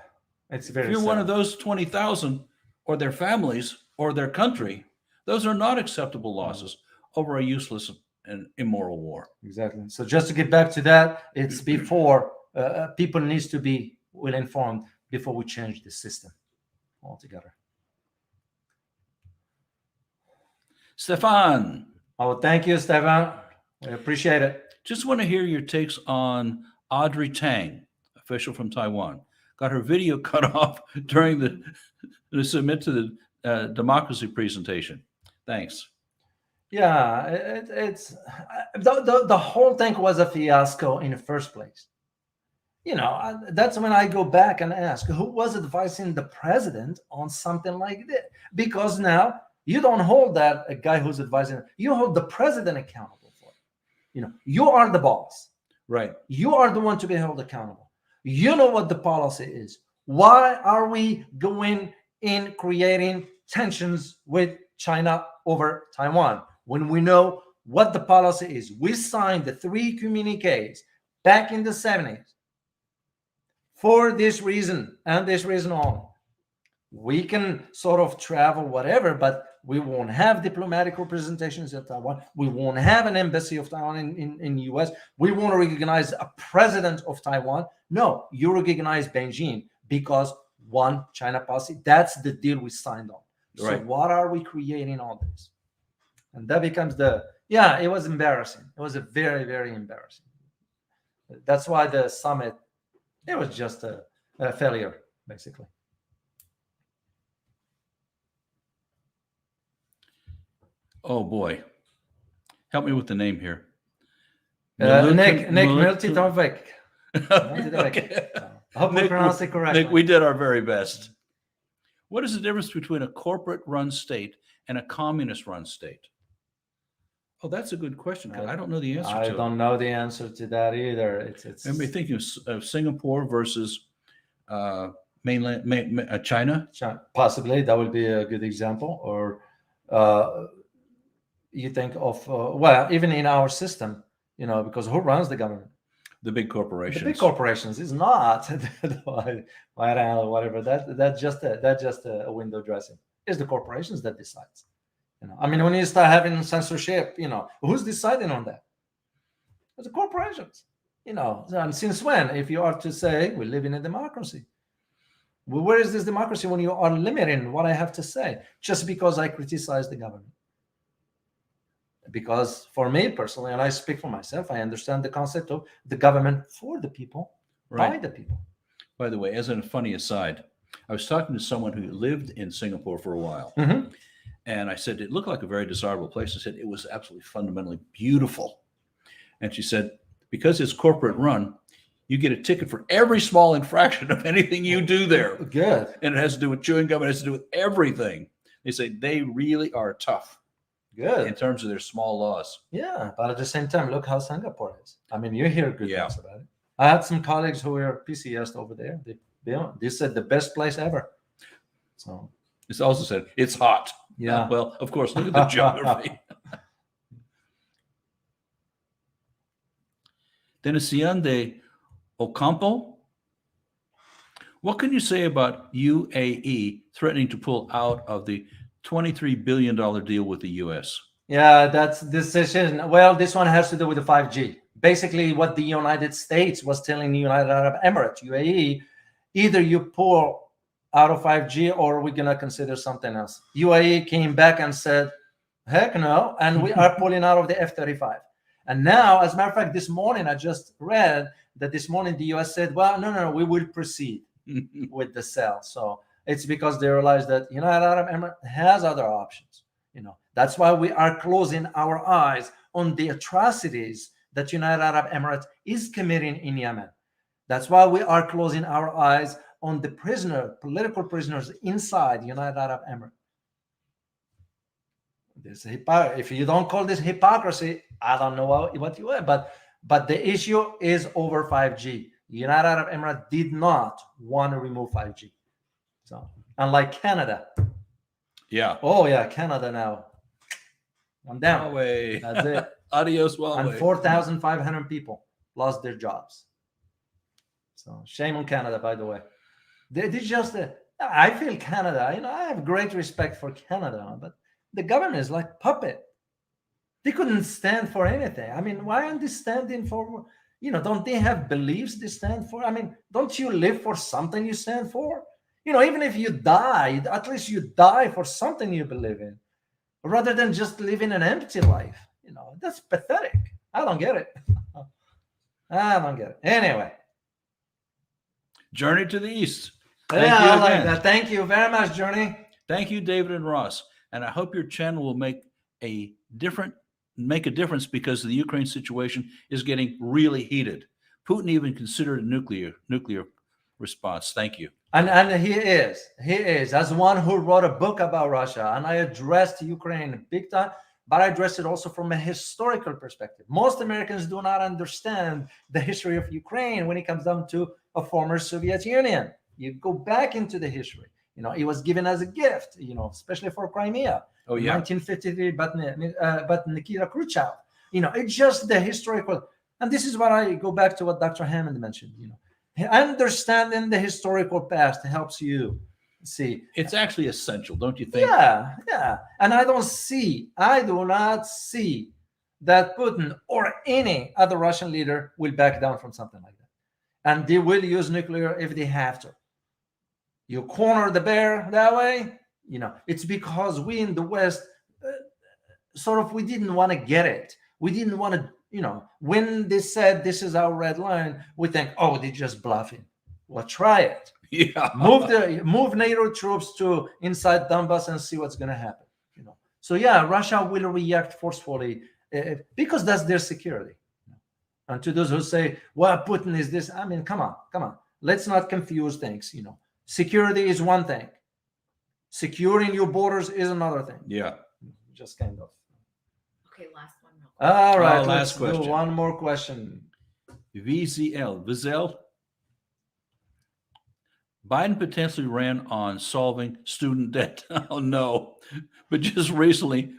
A: It's very.
B: If you're
A: sad.
B: one of those 20,000, or their families, or their country, those are not acceptable losses over a useless and immoral war.
A: Exactly. So just to get back to that, it's before people needs to be well informed before we change the system altogether.
B: Stefan.
A: Oh, thank you, Stefan. We appreciate it.
B: Just want to hear your takes on Audrey Tang, official from Taiwan. Got her video cut off during the submit to the democracy presentation. Thanks.
A: Yeah, it's the whole thing was a fiasco in the first place. That's when I go back and ask, who was advising the president on something like this? Because now you don't hold that a guy who's advising, you hold the president accountable for it. You are the boss.
B: Right.
A: You are the one to be held accountable. You know what the policy is. Why are we going in creating tensions with China over Taiwan when we know what the policy is? We signed the 3 communiques back in the 70s for this reason and this reason only. We can sort of travel whatever, but we won't have diplomatic representations in Taiwan. We won't have an embassy of Taiwan in U.S. We won't recognize a president of Taiwan. No, you recognize Beijing because one China policy. That's the deal we signed on.
B: Right.
A: So what are we creating all this? And that becomes it was embarrassing. It was a very, very embarrassing. That's why the summit, it was just a failure, basically.
B: Oh boy, help me with the name here.
A: Nick Miltitovic.
B: Okay.
A: I hope we pronounced it correctly.
B: Nick, we did our very best. What is the difference between a corporate-run state and a communist-run state? Oh, that's a good question, because I don't know the answer to it.
A: I don't know the answer to that either. It's.
B: I'm thinking of Singapore versus mainland China.
A: Possibly that would be a good example. Or you think of even in our system, because who runs the government?
B: The big corporations.
A: The big corporations is not whatever. That's just a window dressing. It's the corporations that decides. When you start having censorship, who's deciding on that? It's the corporations. And since when? If you are to say we live in a democracy, well, where is this democracy when you are limiting what I have to say just because I criticize the government? Because for me personally, and I speak for myself, I understand the concept of the government for the people, by the people.
B: By the way, as a funny aside, I was talking to someone who lived in Singapore for a while.
A: Mm-hmm.
B: And I said, it looked like a very desirable place. I said, it was absolutely fundamentally beautiful. And she said, because it's corporate run, you get a ticket for every small infraction of anything you do there.
A: Good.
B: And it has to do with chewing gum. It has to do with everything. They say they really are tough.
A: Good.
B: In terms of their small laws.
A: Yeah, but at the same time, look how Singapore is. You hear good things about it. I had some colleagues who were PCS over there. They said the best place ever. So
B: it's also said it's hot.
A: Yeah.
B: Well, of course, look at the geography. Denisian de Ocampo. What can you say about UAE threatening to pull out of the $23 billion deal with the U.S.?
A: Yeah, that's decision. Well, this one has to do with the 5G. Basically, what the United States was telling the United Arab Emirates, UAE, either you pull out of 5G or we're going to consider something else. UAE came back and said, heck no, and we are pulling out of the F-35. And now, as a matter of fact, this morning, I just read that this morning the U.S. said, well, no, we will proceed with the sale. So it's because they realized that United Arab Emirates has other options. That's why we are closing our eyes on the atrocities that United Arab Emirates is committing in Yemen. That's why we are closing our eyes on the political prisoners inside United Arab Emirates. If you don't call this hypocrisy, I don't know what you are. But the issue is over 5G. United Arab Emirates did not want to remove 5G. So unlike Canada.
B: Yeah.
A: Oh yeah, Canada now. I'm down.
B: Huawei.
A: That's it.
B: Adios, Huawei.
A: And 4,500 people lost their jobs. So shame on Canada, by the way. They just. I feel Canada. I have great respect for Canada, but the government is like puppet. They couldn't stand for anything. I mean, why aren't they standing for? Don't they have beliefs they stand for? I mean, don't you live for something you stand for? Even if you die, at least you die for something you believe in, rather than just living an empty life. That's pathetic. I don't get it. I don't get it. Anyway.
B: Journey to the East.
A: I like that. Thank you very much, Journey.
B: Thank you, David and Ross. And I hope your channel will make a difference because the Ukraine situation is getting really heated. Putin even considered a nuclear response. Thank you.
A: And he is as one who wrote a book about Russia, and I addressed Ukraine big time, but I addressed it also from a historical perspective. Most Americans do not understand the history of Ukraine when it comes down to a former Soviet Union. You go back into the history. It was given as a gift, especially for Crimea.
B: Oh, yeah.
A: 1953, but Nikita Khrushchev. It's just the historical. And this is what I go back to what Dr. Hammond mentioned. Understanding the historical past helps you see.
B: It's actually essential, don't you think?
A: Yeah. And I do not see that Putin or any other Russian leader will back down from something like that. And they will use nuclear if they have to. You corner the bear that way, it's because we in the West, we didn't want to get it. We didn't want to, when they said this is our red line, we think, oh, they're just bluffing. Well, try it.
B: Yeah.
A: Move NATO troops to inside Donbass and see what's going to happen. So yeah, Russia will react forcefully because that's their security. And to those who say, well, Putin is this, I mean, come on. Let's not confuse things. Security is one thing. Securing your borders is another thing.
B: Yeah.
A: Just kind of.
C: Okay, last one.
A: All right,
B: last question.
A: Do one more question.
B: Vizel. Biden potentially ran on solving student debt. Oh no! But just recently,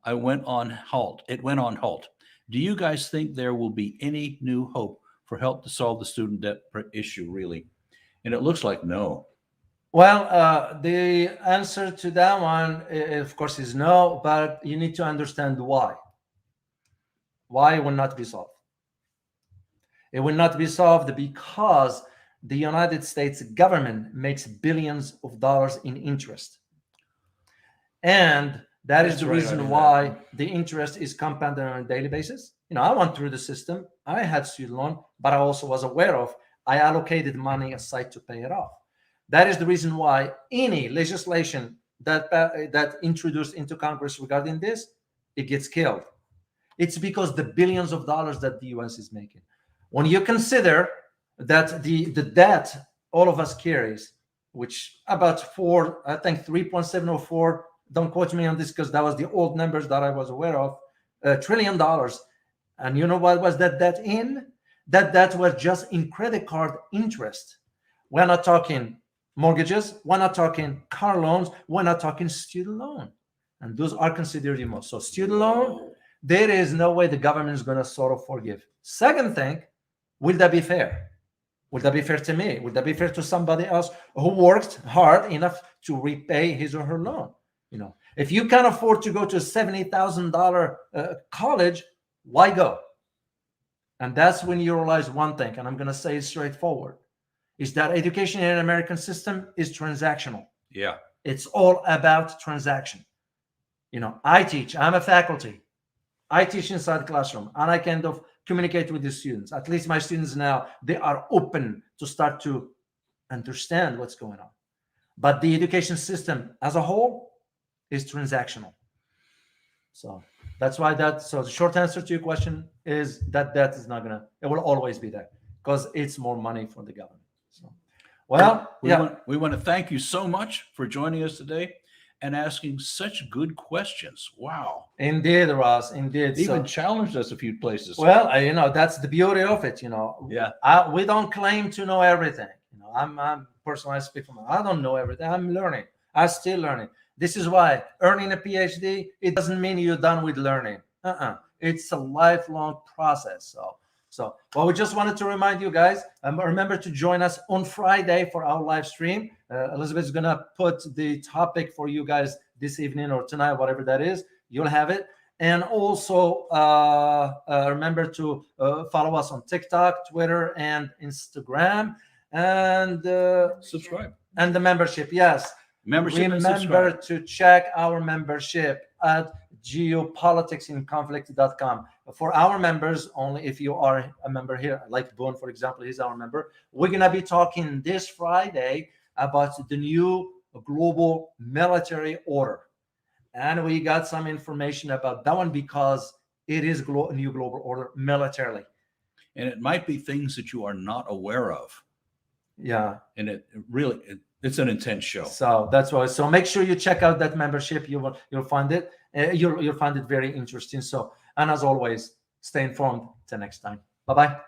B: it went on halt. Do you guys think there will be any new hope for help to solve the student debt issue, really? And it looks like no.
A: Well, the answer to that one, of course, is no, but you need to understand why. Why it will not be solved? It will not be solved because the United States government makes billions of dollars in interest. And that is the reason why the interest is compounded on a daily basis. I went through the system. I had student loan, but I also was aware of I allocated money aside to pay it off. That is the reason why any legislation that introduced into Congress regarding this, it gets killed. It's because the billions of dollars that the U.S. is making. When you consider that the debt all of us carries, which about 3.704, don't quote me on this because that was the old numbers that I was aware of, $1 trillion. And you know what was that debt in? That debt was just in credit card interest. We're not talking mortgages. We're not talking car loans. We're not talking student loan. And those are considered the most. So student loan, there is no way the government is going to sort of forgive. Second thing, will that be fair? Will that be fair to me? Will that be fair to somebody else who worked hard enough to repay his or her loan? If you can't afford to go to a $70,000 college, why go? And that's when you realize one thing, and I'm going to say it straightforward, is that education in an American system is transactional.
B: Yeah.
A: It's all about transaction. I teach, I'm a faculty. I teach inside the classroom, and I kind of communicate with the students. At least my students now, they are open to start to understand what's going on. But the education system as a whole is transactional. So that's why so the short answer to your question is that is not it will always be there because it's more money for the government. So, we want
B: to thank you so much for joining us today. and asking such good questions. Wow.
A: Indeed, Ross. Indeed.
B: Even challenged us a few places.
A: Well, that's the beauty of it.
B: Yeah.
A: We don't claim to know everything. I'm personally, I speak from, I don't know everything. I'm learning. I'm still learning. This is why earning a PhD, it doesn't mean you're done with learning. It's a lifelong process. Well, we just wanted to remind you guys, remember to join us on Friday for our live stream. Elizabeth is going to put the topic for you guys this evening or tonight, whatever that is. You'll have it. And also remember to follow us on TikTok, Twitter, and Instagram. And
B: subscribe.
A: And the membership, yes. Remember to check our membership at geopoliticsinconflict.com. For our members, only if you are a member here, like Boone, for example, he's our member. We're going to be talking this Friday about the new global military order. And we got some information about that one because it is a new global order militarily.
B: And it might be things that you are not aware of.
A: Yeah.
B: And it's an intense show.
A: So that's why. So make sure you check out that membership. You'll find it. You'll find it very interesting. So, and as always, stay informed. Till next time. Bye-bye.